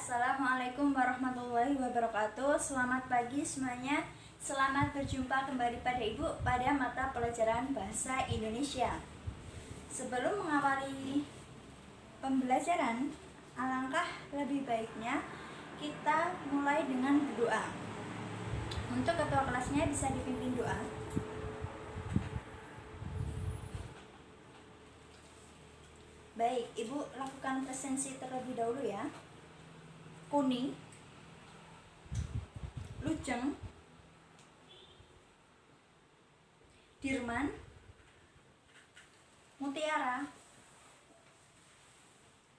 Assalamualaikum warahmatullahi wabarakatuh. Selamat pagi semuanya. Selamat berjumpa kembali pada Ibu pada mata pelajaran Bahasa Indonesia. Sebelum mengawali pembelajaran, alangkah lebih baiknya kita mulai dengan berdoa. Untuk ketua kelasnya bisa dipimpin doa. Baik, Ibu lakukan presensi terlebih dahulu ya. Kuning, Lujeng, Dirman, Mutiara,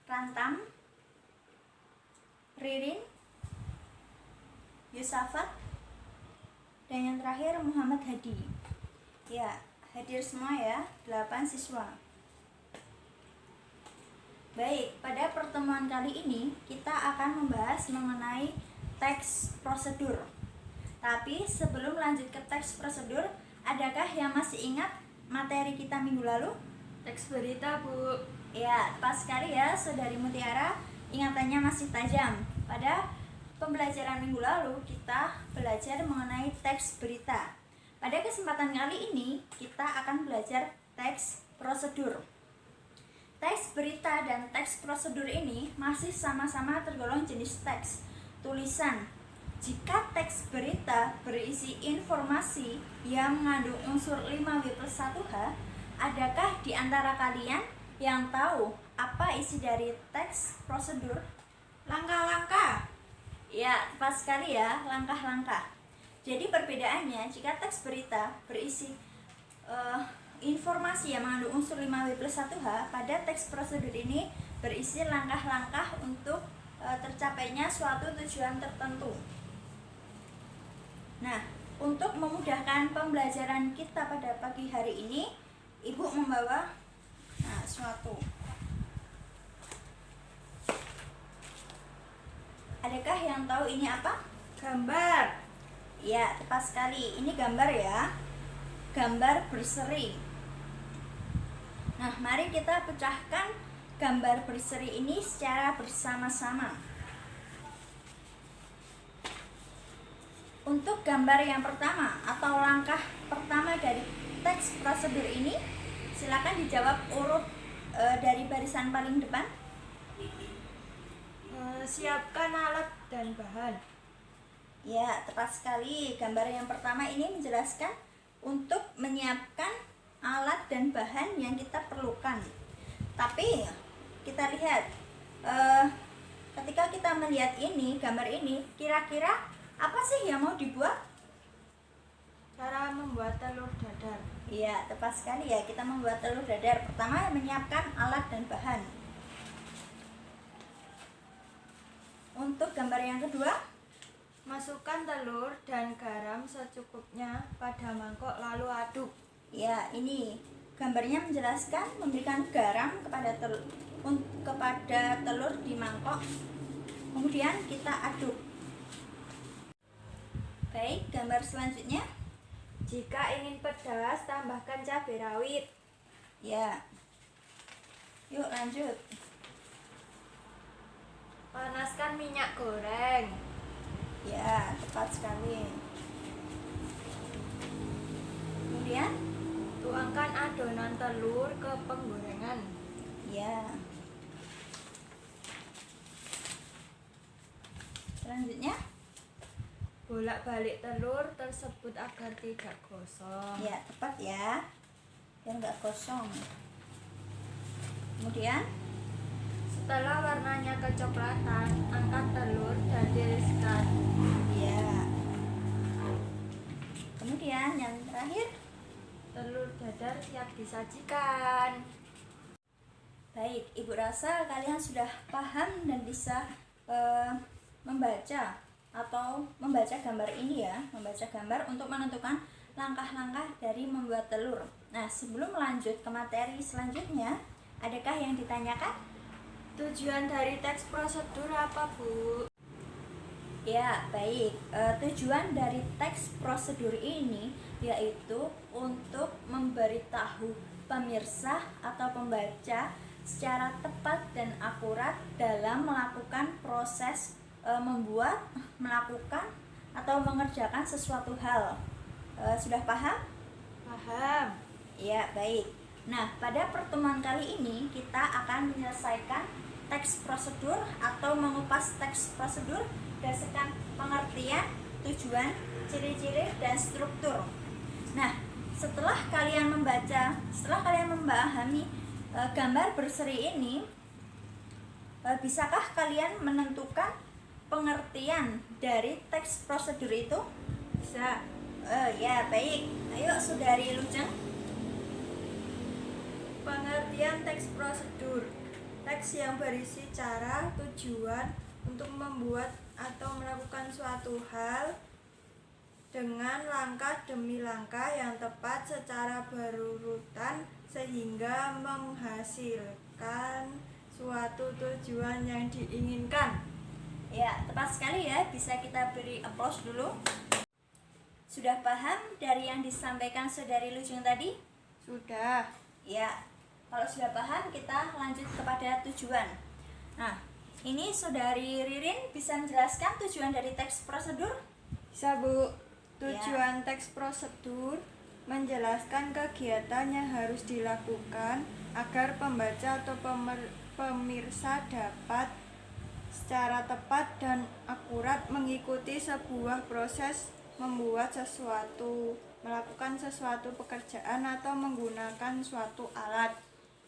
Rantam, Ririn, Yusafat, dan yang terakhir Muhammad Hadi. Ya, hadir semua ya, 8 siswa. Baik, pada pertemuan kali ini kita akan membahas mengenai teks prosedur. Tapi sebelum lanjut ke teks prosedur, adakah yang masih ingat materi kita minggu lalu? Teks berita, Bu. Ya, pas sekali ya Saudari Mutiara, ingatannya masih tajam. Pada pembelajaran minggu lalu kita belajar mengenai teks berita. Pada kesempatan kali ini kita akan belajar teks prosedur. Teks berita dan teks prosedur ini masih sama-sama tergolong jenis teks tulisan. Jika teks berita berisi informasi yang mengandung unsur 5W+1H, adakah di antara kalian yang tahu apa isi dari teks prosedur? Langkah-langkah. Ya, pas sekali ya, langkah-langkah. Jadi perbedaannya, jika teks berita berisi informasi yang mengandung unsur 5W+1H, pada teks prosedur ini berisi langkah-langkah untuk tercapainya suatu tujuan tertentu. Nah, untuk memudahkan pembelajaran kita pada pagi hari ini, Ibu membawa suatu. Adakah yang tahu ini apa? Gambar. Ya, tepat sekali. Ini gambar ya. Gambar berseri. Nah, mari kita pecahkan gambar berseri ini secara bersama-sama. Untuk gambar yang pertama atau langkah pertama dari teks prosedur ini, silakan dijawab urut dari barisan paling depan. Siapkan alat dan bahan. Ya, tepat sekali. Gambar yang pertama ini menjelaskan untuk menyiapkan alat dan bahan yang kita perlukan. Tapi kita lihat ketika kita melihat ini, gambar ini, kira-kira apa sih yang mau dibuat? Cara membuat telur dadar. Iya, tepat sekali ya, kita membuat telur dadar. Pertama, menyiapkan alat dan bahan. Untuk gambar yang kedua, masukkan telur dan garam secukupnya pada mangkok lalu aduk. ya, ini gambarnya menjelaskan memberikan garam kepada telur di mangkok, kemudian kita aduk. Baik, gambar selanjutnya. Jika ingin pedas, tambahkan cabai rawit. Ya, yuk lanjut. Panaskan minyak goreng. Ya, tepat sekali. Kemudian Tuangkan adonan telur ke penggorengan. ya. Selanjutnya, Bolak-balik telur tersebut agar tidak gosong. ya tepat ya, biar nggak kosong. Kemudian, Setelah warnanya kecoklatan, angkat telur dan tiriskan. ya. Kemudian yang terakhir, Telur dadar siap disajikan. baik, Ibu rasa kalian sudah paham dan bisa membaca atau membaca gambar ini ya, membaca gambar untuk menentukan langkah-langkah dari membuat telur. Nah, sebelum lanjut ke materi selanjutnya, adakah yang ditanyakan? Tujuan dari teks prosedur apa, Bu? Ya, baik. Tujuan dari teks prosedur ini yaitu untuk memberitahu pemirsa atau pembaca secara tepat dan akurat dalam melakukan proses membuat, melakukan atau mengerjakan sesuatu hal. Sudah paham? Paham. Ya, baik. Nah, pada pertemuan kali ini kita akan menyelesaikan teks prosedur atau mengupas teks prosedur berdasarkan pengertian, tujuan, ciri-ciri, dan struktur. Nah, setelah kalian memahami gambar berseri ini, bisakah kalian menentukan pengertian dari teks prosedur itu? Bisa. Ya, baik. Ayo, Saudari Lujeng. Pengertian teks prosedur. Teks yang berisi cara, tujuan untuk membuat atau melakukan suatu hal dengan langkah demi langkah yang tepat secara berurutan sehingga menghasilkan suatu tujuan yang diinginkan. Ya, tepat sekali ya. Bisa kita beri applause dulu. Sudah paham dari yang disampaikan Saudari Lujeng tadi? Sudah. Ya, kalau sudah paham kita lanjut kepada tujuan. Nah, ini Saudari Ririn bisa menjelaskan tujuan dari teks prosedur? Bisa, Bu. Tujuan teks prosedur menjelaskan kegiatan yang harus dilakukan agar pembaca atau pemirsa dapat secara tepat dan akurat mengikuti sebuah proses membuat sesuatu, melakukan sesuatu pekerjaan atau menggunakan suatu alat.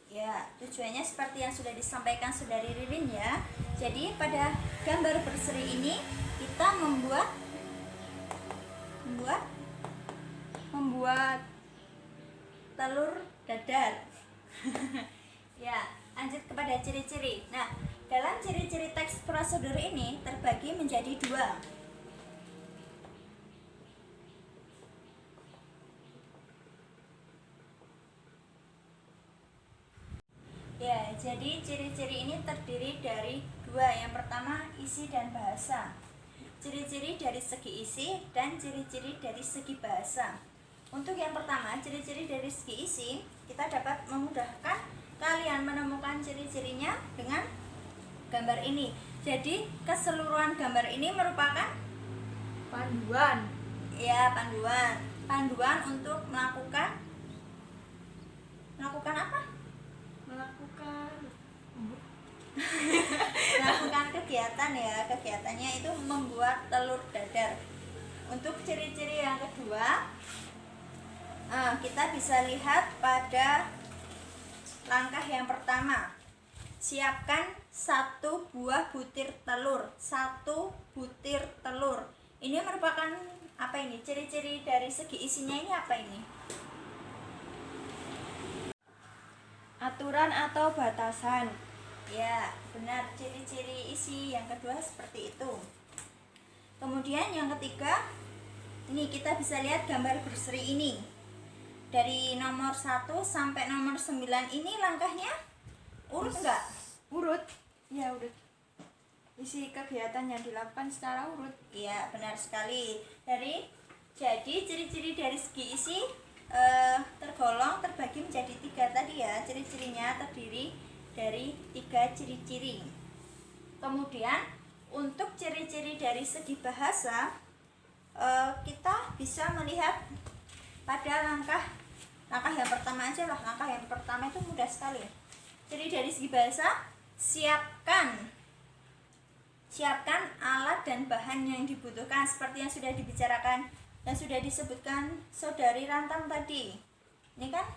Ya, tujuannya seperti yang sudah disampaikan Saudari Ririn ya. Jadi pada gambar berseri ini kita membuat telur dadar. Ya, lanjut kepada ciri-ciri. Nah, dalam ciri-ciri teks prosedur ini terbagi menjadi dua. Ya, jadi ciri-ciri ini terdiri dari dua. Yang pertama, isi dan bahasa. Ciri-ciri dari segi isi dan ciri-ciri dari segi bahasa. Untuk yang pertama, ciri-ciri dari segi isi, kita dapat memudahkan kalian menemukan ciri-cirinya dengan gambar ini. Jadi, keseluruhan gambar ini merupakan Panduan. ya, panduan. Panduan untuk melakukan apa? Melakukan kegiatan ya. Kegiatannya itu membuat telur dadar. Untuk ciri-ciri yang kedua, kita bisa lihat pada langkah yang pertama. Siapkan 1 buah butir telur. 1 butir telur. Ini merupakan apa ini? Ciri-ciri dari segi isinya ini apa ini? Aturan atau batasan. Ya, benar. Ciri-ciri isi yang kedua seperti itu. Kemudian yang ketiga, ini kita bisa lihat gambar berseri ini. Dari nomor 1 sampai nomor 9 ini langkahnya urut enggak? Urut. Ya, urut. Isi kegiatan yang dilakukan secara urut. Iya, benar sekali. Jadi ciri-ciri dari segi isi terbagi menjadi 3 tadi ya. Ciri-cirinya terdiri dari 3 ciri-ciri. Kemudian untuk ciri-ciri dari segi bahasa, kita bisa melihat pada langkah yang pertama aja lah. Langkah yang pertama itu mudah sekali. Ciri dari segi bahasa, siapkan alat dan bahan yang dibutuhkan seperti yang sudah dibicarakan dan sudah disebutkan Saudari Rantam tadi. Ini kan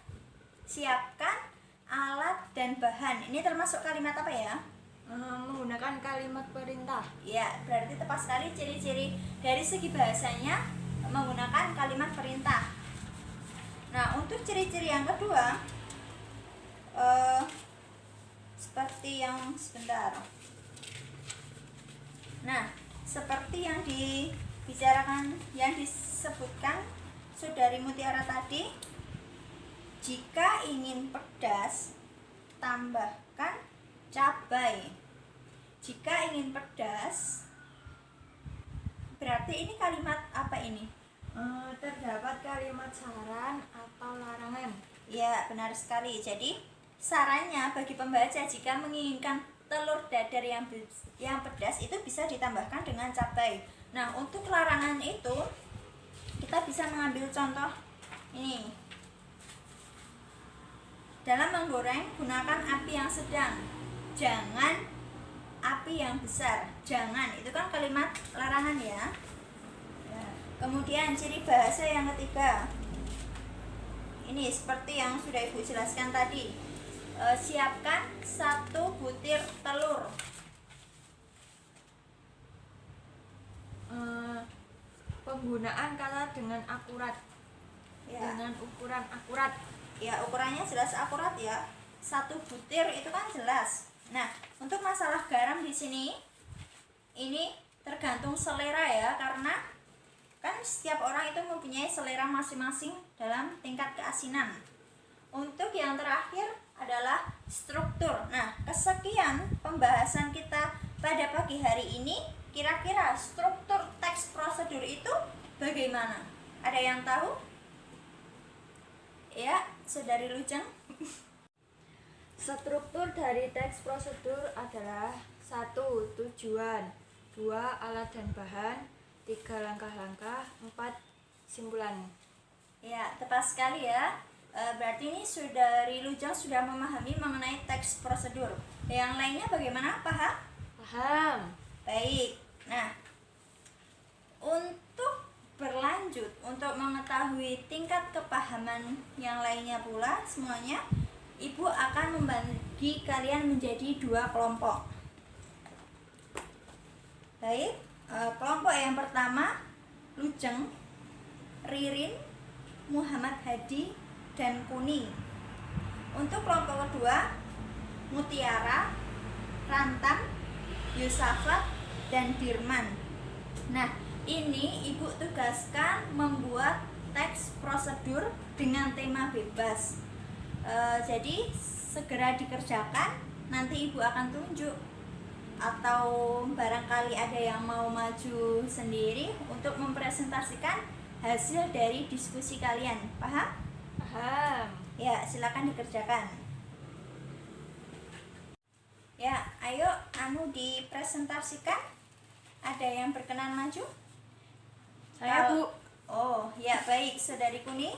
siapkan alat dan bahan. Ini termasuk kalimat apa ya? Menggunakan kalimat perintah. Ya, berarti tepat sekali ciri-ciri dari segi bahasanya menggunakan kalimat perintah. Nah, untuk ciri-ciri yang kedua, seperti yang sebentar. Nah, seperti yang dibicarakan, yang disebutkan Saudari Mutiara tadi, jika ingin pedas, tambahkan cabai. Jika ingin pedas, berarti ini kalimat apa ini? Terdapat kalimat saran atau larangan. Ya, benar sekali. Jadi sarannya bagi pembaca jika menginginkan telur dadar yang pedas itu bisa ditambahkan dengan cabai. Nah, untuk larangan itu kita bisa mengambil contoh ini. Dalam menggoreng gunakan api yang sedang, jangan api yang besar. Jangan, itu kan kalimat larangan ya. Kemudian ciri bahasa yang ketiga, ini seperti yang sudah Ibu jelaskan tadi. Siapkan 1 butir telur. Penggunaan kata dengan akurat, dengan ukuran akurat. Ya, ukurannya jelas akurat ya. 1 butir itu kan jelas. Nah, untuk masalah garam di sini, ini tergantung selera ya, karena kan setiap orang itu mempunyai selera masing-masing dalam tingkat keasinan. Untuk yang terakhir adalah struktur. Nah, kesekian pembahasan kita pada pagi hari ini, kira-kira struktur teks prosedur itu bagaimana? Ada yang tahu? Ya, Saudari Lujeng. Struktur dari teks prosedur adalah 1. Tujuan, 2. Alat dan bahan, 3. Langkah-langkah, 4. Simpulan. Ya, tepat sekali ya. Berarti ini Saudari Lujeng sudah memahami mengenai teks prosedur. Yang lainnya bagaimana? Paham? Paham. Baik. Nah, untuk berlanjut, untuk mengetahui tingkat kepahaman yang lainnya pula semuanya, Ibu akan membagi kalian menjadi 2 kelompok. Baik, kelompok yang pertama Lujeng, Ririn, Muhammad Hadi, dan Kuni. Untuk kelompok kedua Mutiara, Rantam, Yusafat, dan Dirman. Nah, ini Ibu tugaskan membuat teks prosedur dengan tema bebas. Jadi segera dikerjakan, nanti Ibu akan tunjuk, atau barangkali ada yang mau maju sendiri untuk mempresentasikan hasil dari diskusi kalian. Paham? Paham. Ya, silakan dikerjakan. Ya, ayo dipresentasikan. Ada yang berkenan maju? Saya, Bu. Oh, ya baik, Saudari Kuni.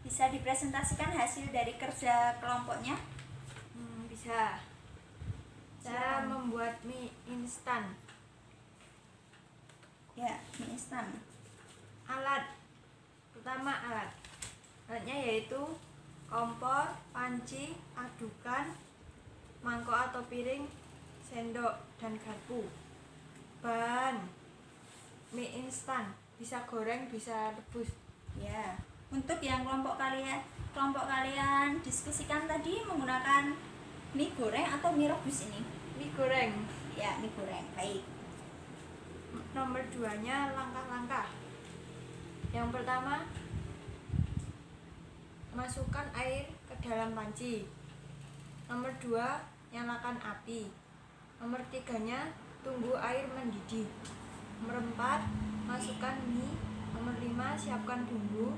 Bisa dipresentasikan hasil dari kerja kelompoknya? Bisa. Cara Silakan. membuat mie instan. Ya, mie instan. Alat. Pertama alat. Alatnya yaitu kompor, panci, adukan, mangkok atau piring, sendok, dan garpu. Bahan mie instan, bisa goreng, bisa rebus. Ya, untuk yang kelompok kalian diskusikan tadi menggunakan mie goreng atau mie rebus ini? Mie goreng. Ya, mie goreng. Baik. Nomor 2-nya langkah-langkah. Yang pertama, masukkan air ke dalam panci. Nomor 2, nyalakan api. Nomor 3-nya, tunggu air mendidih. Nomor 4, masukkan mie. Nomor 5, siapkan bumbu.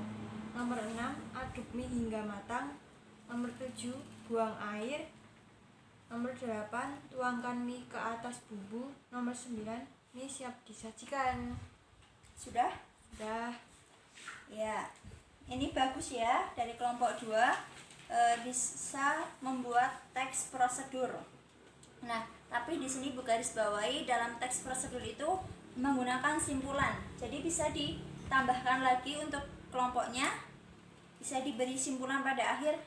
Nomor 6, aduk mie hingga matang. Nomor 7, buang air. Nomor 8, tuangkan mie ke atas bumbu. Nomor 9, mie siap disajikan. Sudah? Sudah. Ya, ini bagus ya, dari kelompok 2 bisa membuat teks prosedur. Nah, tapi di sini Bu garis bawahi, dalam teks prosedur itu menggunakan simpulan. Jadi bisa ditambahkan lagi untuk kelompoknya, bisa diberi simpulan pada akhir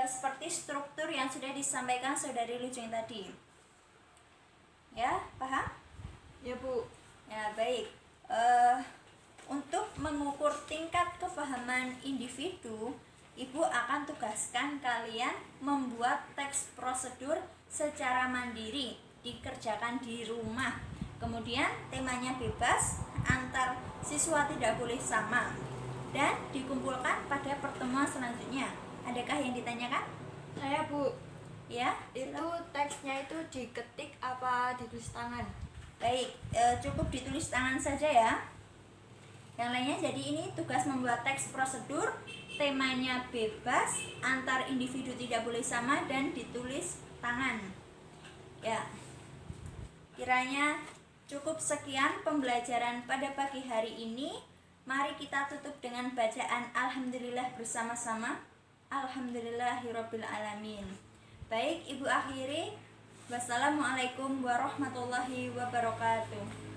seperti struktur yang sudah disampaikan Saudari Lujeng tadi. Ya, paham? Ya, Bu. Ya, baik. Untuk mengukur tingkat kefahaman individu, Ibu akan tugaskan kalian membuat teks prosedur secara mandiri, dikerjakan di rumah. Kemudian temanya bebas, antar siswa tidak boleh sama, dan dikumpulkan pada pertemuan selanjutnya. Adakah yang ditanyakan? Saya, Bu. Ya, Itu teksnya itu diketik apa ditulis tangan? baik, cukup ditulis tangan saja ya. yang lainnya. Jadi ini tugas membuat teks prosedur, temanya bebas, antar individu tidak boleh sama, dan ditulis tangan. Ya, kiranya cukup sekian pembelajaran pada pagi hari ini. Mari kita tutup dengan bacaan Alhamdulillah bersama-sama. Alhamdulillahirabbil alamin. Baik, Ibu akhiri. Wassalamualaikum warahmatullahi wabarakatuh.